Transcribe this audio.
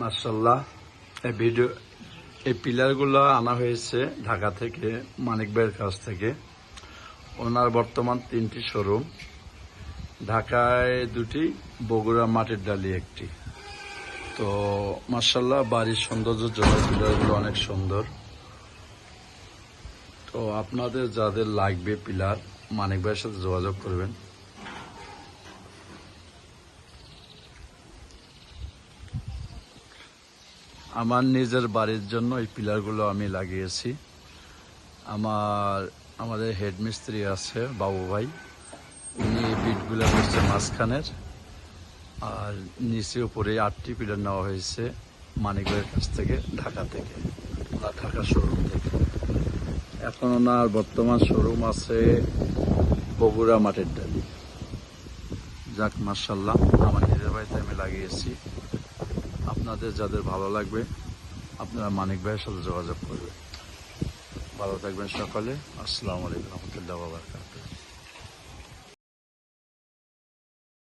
মাশাআল্লাহ। এই পিলারগুলো আনা হয়েছে ঢাকা থেকে, মানিক ভাইয়ের কাছ থেকে। ওনার বর্তমান 3টি শোরুম, ঢাকায় 2টি, বগুড়া মাটির ডালি 1টি। তো মাশাআল্লাহ, বাড়ির সৌন্দর্যের জন্য পিলারগুলো অনেক সুন্দর। তো আপনাদের যাদের লাগবে পিলার, মানিক ভাইয়ের সাথে যোগাযোগ করবেন। আমার নিজের বাড়ির জন্য এই পিলারগুলো আমি লাগিয়েছি। আমাদের হেডমিস্ত্রি আছে বাবু ভাই, উনি এই বিটগুলো করছে মাঝখানের, আর নিচে উপরে 8টি পিলার নেওয়া হয়েছে মানিক ভাইয়ের কাছ থেকে, ঢাকা থেকে, ওনার ঢাকা শোরুম থেকে। এখন ওনার বর্তমান শোরুম আছে বগুড়া মাটির ডালি। যাক মাশাআল্লাহ, আমার নিজের বাড়িতে আমি লাগিয়েছি। আপনাদের যাদের ভালো লাগবে আপনারা মানিক ভাইয়ের সাথে যোগাযোগ করবেন। ভালো থাকবেন সকলে। আসসালামু আলাইকুম রহমতুল্লাহ।